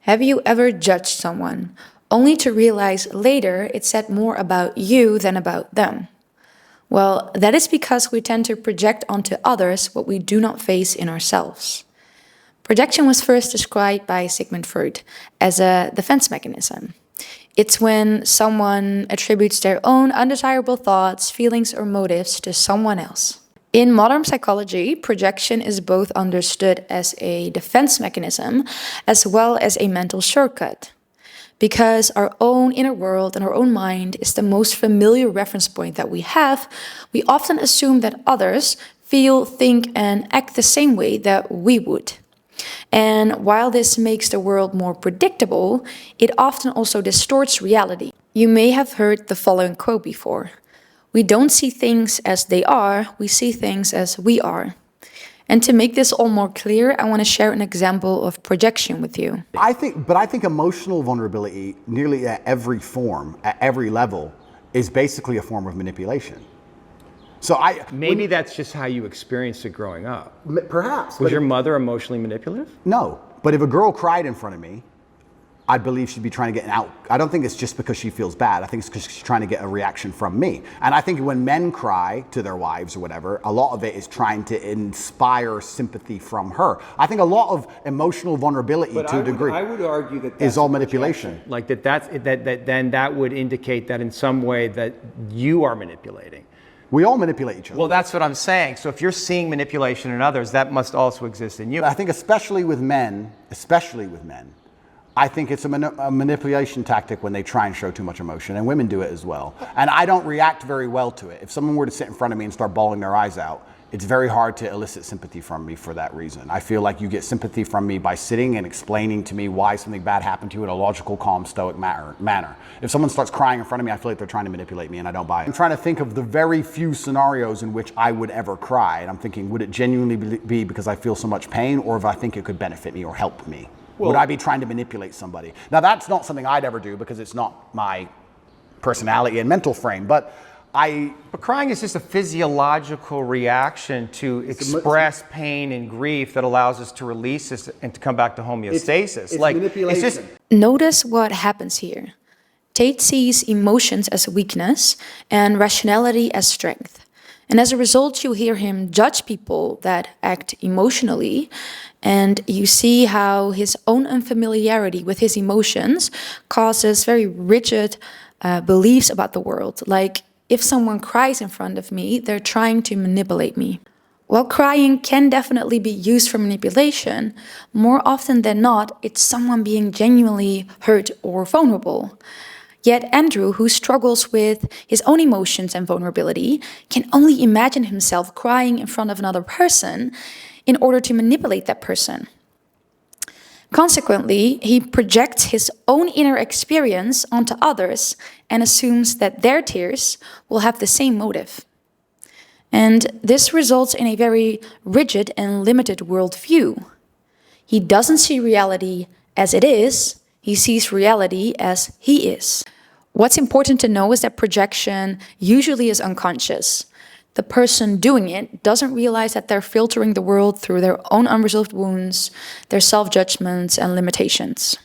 Have you ever judged someone, only to realize later it said more about you than about them? Well, that is because we tend to project onto others what we do not face in ourselves. Projection was first described by Sigmund Freud as a defense mechanism. It's when someone attributes their own undesirable thoughts, feelings, or motives to someone else. In modern psychology, projection is both understood as a defense mechanism as well as a mental shortcut. Because our own inner world and our own mind is the most familiar reference point that we have, we often assume that others feel, think, and act the same way that we would. And while this makes the world more predictable, it often also distorts reality. You may have heard the following quote before. We don't see things as they are, we see things as we are. And to make this all more clear, I want to share an example of projection with you. I think emotional vulnerability, nearly at every form, at every level, is basically a form of manipulation. Maybe that's just how you experienced it growing up. Perhaps. Was your mother emotionally manipulative? No, but if a girl cried in front of me, I believe she'd be trying to get an out. I don't think it's just because she feels bad. I think it's because she's trying to get a reaction from me. And I think when men cry to their wives or whatever, a lot of it is trying to inspire sympathy from her. I think a lot of emotional vulnerability to a degree I would argue that is all manipulation. Like then that would indicate that in some way that you are manipulating. We all manipulate each other. Well, that's what I'm saying. So if you're seeing manipulation in others, that must also exist in you. I think especially with men, I think it's a manipulation tactic when they try and show too much emotion, and women do it as well. And I don't react very well to it. If someone were to sit in front of me and start bawling their eyes out, it's very hard to elicit sympathy from me for that reason. I feel like you get sympathy from me by sitting and explaining to me why something bad happened to you in a logical, calm, stoic manner. If someone starts crying in front of me, I feel like they're trying to manipulate me, and I don't buy it. I'm trying to think of the very few scenarios in which I would ever cry, and I'm thinking, would it genuinely be because I feel so much pain, or if I think it could benefit me or help me? Would I be trying to manipulate somebody? Now, that's not something I'd ever do because it's not my personality and mental frame, but crying is just a physiological reaction to express pain and grief that allows us to release this and to come back to homeostasis. It's manipulation. Notice what happens here. Tate sees emotions as weakness and rationality as strength. And as a result, you hear him judge people that act emotionally, and you see how his own unfamiliarity with his emotions causes very rigid beliefs about the world. Like, if someone cries in front of me, they're trying to manipulate me. While crying can definitely be used for manipulation, more often than not, it's someone being genuinely hurt or vulnerable. Yet Andrew, who struggles with his own emotions and vulnerability, can only imagine himself crying in front of another person in order to manipulate that person. Consequently, he projects his own inner experience onto others and assumes that their tears will have the same motive. And this results in a very rigid and limited worldview. He doesn't see reality as it is, he sees reality as he is. What's important to know is that projection usually is unconscious. The person doing it doesn't realize that they're filtering the world through their own unresolved wounds, their self-judgments, and limitations.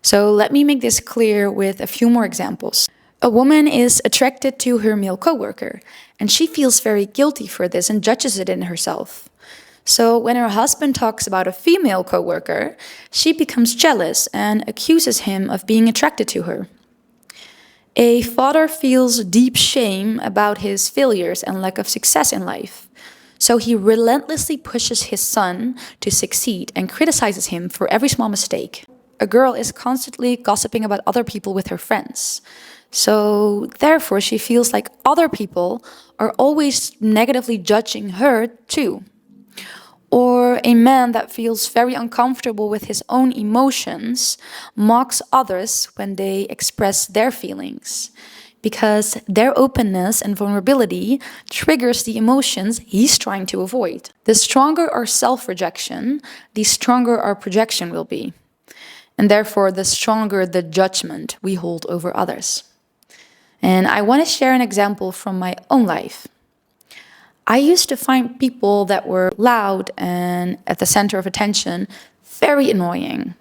So let me make this clear with a few more examples. A woman is attracted to her male coworker, and she feels very guilty for this and judges it in herself. So when her husband talks about a female coworker, she becomes jealous and accuses him of being attracted to her. A father feels deep shame about his failures and lack of success in life. So he relentlessly pushes his son to succeed and criticizes him for every small mistake. A girl is constantly gossiping about other people with her friends. So therefore, she feels like other people are always negatively judging her too. Or a man that feels very uncomfortable with his own emotions mocks others when they express their feelings, because their openness and vulnerability triggers the emotions he's trying to avoid. The stronger our self-rejection, the stronger our projection will be, and therefore the stronger the judgment we hold over others. And I want to share an example from my own life. I used to find people that were loud and at the center of attention very annoying.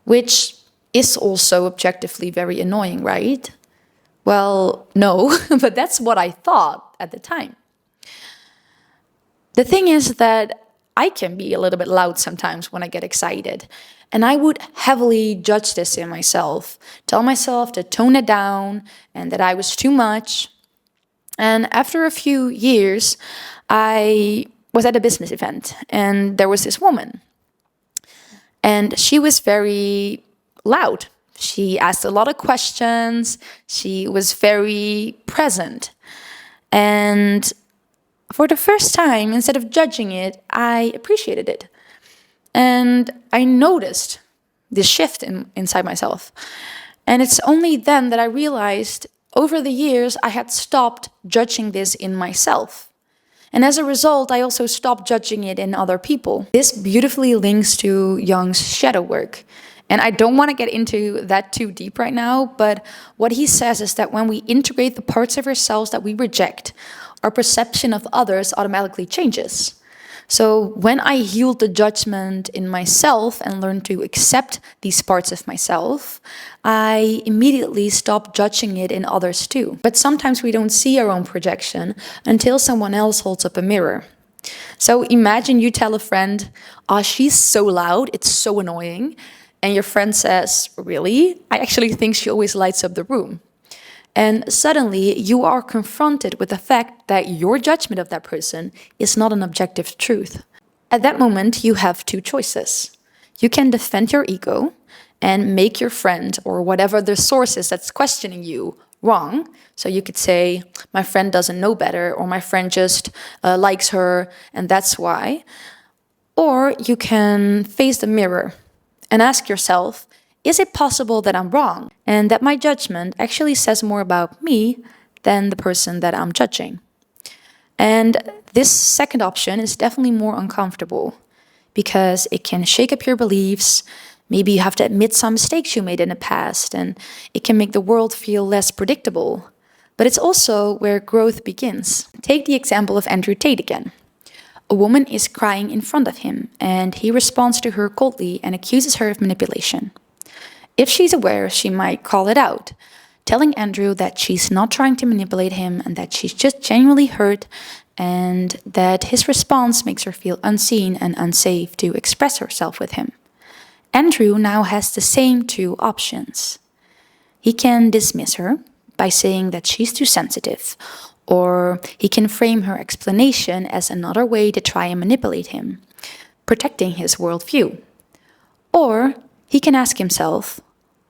which is also objectively very annoying, right? Well, no, but that's what I thought at the time. The thing is that I can be a little bit loud sometimes when I get excited. And I would heavily judge this in myself, tell myself to tone it down and that I was too much. And after a few years, I was at a business event and there was this woman. And she was very loud. She asked a lot of questions. She was very present. And for the first time, instead of judging it, I appreciated it. And I noticed this shift inside myself. And it's only then that I realized over the years I had stopped judging this in myself. And as a result, I also stopped judging it in other people. This beautifully links to Jung's shadow work. And I don't want to get into that too deep right now, but what he says is that when we integrate the parts of ourselves that we reject, our perception of others automatically changes. So when I healed the judgment in myself and learned to accept these parts of myself, I immediately stopped judging it in others too. But sometimes we don't see our own projection until someone else holds up a mirror. So imagine you tell a friend, "Oh, she's so loud, it's so annoying." And your friend says, "Really? I actually think she always lights up the room." And suddenly you are confronted with the fact that your judgment of that person is not an objective truth. At that moment, you have two choices. You can defend your ego and make your friend or whatever the source is that's questioning you wrong. So you could say, "My friend doesn't know better," or "My friend just likes her and that's why." Or you can face the mirror and ask yourself, is it possible that I'm wrong and that my judgment actually says more about me than the person that I'm judging? And this second option is definitely more uncomfortable because it can shake up your beliefs. Maybe you have to admit some mistakes you made in the past, and it can make the world feel less predictable. But it's also where growth begins. Take the example of Andrew Tate again. A woman is crying in front of him, and he responds to her coldly and accuses her of manipulation. If she's aware, she might call it out, telling Andrew that she's not trying to manipulate him and that she's just genuinely hurt, and that his response makes her feel unseen and unsafe to express herself with him. Andrew now has the same two options. He can dismiss her by saying that she's too sensitive, or he can frame her explanation as another way to try and manipulate him, protecting his worldview. Or he can ask himself,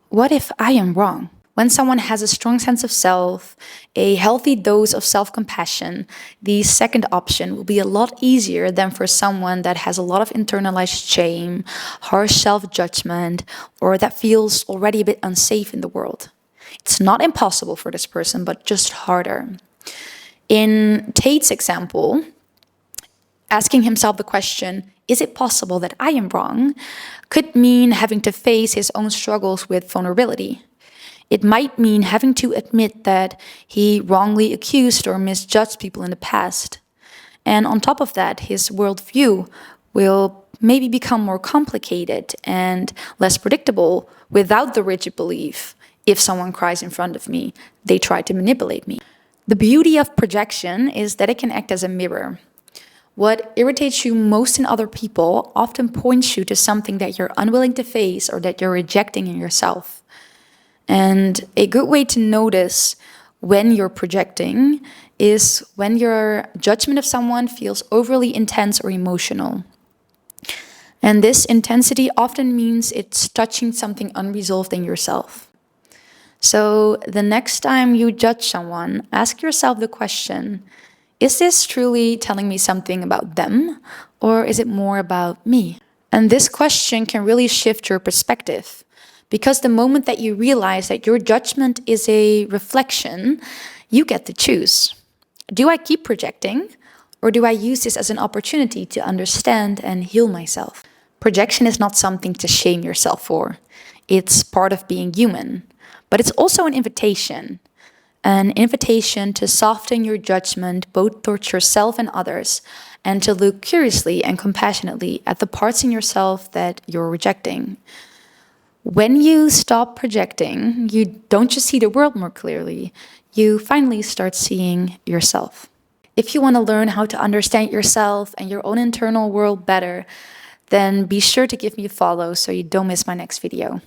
what if I am wrong? When someone has a strong sense of self, a healthy dose of self-compassion, the second option will be a lot easier than for someone that has a lot of internalized shame, harsh self-judgment, or that feels already a bit unsafe in the world. It's not impossible for this person, but just harder. In Tate's example, asking himself the question, is it possible that I am wrong, could mean having to face his own struggles with vulnerability. It might mean having to admit that he wrongly accused or misjudged people in the past. And on top of that, his worldview will maybe become more complicated and less predictable without the rigid belief, if someone cries in front of me, they try to manipulate me. The beauty of projection is that it can act as a mirror. What irritates you most in other people often points you to something that you're unwilling to face or that you're rejecting in yourself. And a good way to notice when you're projecting is when your judgment of someone feels overly intense or emotional. And this intensity often means it's touching something unresolved in yourself. So the next time you judge someone, ask yourself the question, is this truly telling me something about them, or is it more about me? And this question can really shift your perspective, because the moment that you realize that your judgment is a reflection, you get to choose. Do I keep projecting, or do I use this as an opportunity to understand and heal myself? Projection is not something to shame yourself for. It's part of being human, but it's also an invitation to soften your judgment both towards yourself and others, and to look curiously and compassionately at the parts in yourself that you're rejecting. When you stop projecting, you don't just see the world more clearly, you finally start seeing yourself. If you want to learn how to understand yourself and your own internal world better, then be sure to give me a follow so you don't miss my next video.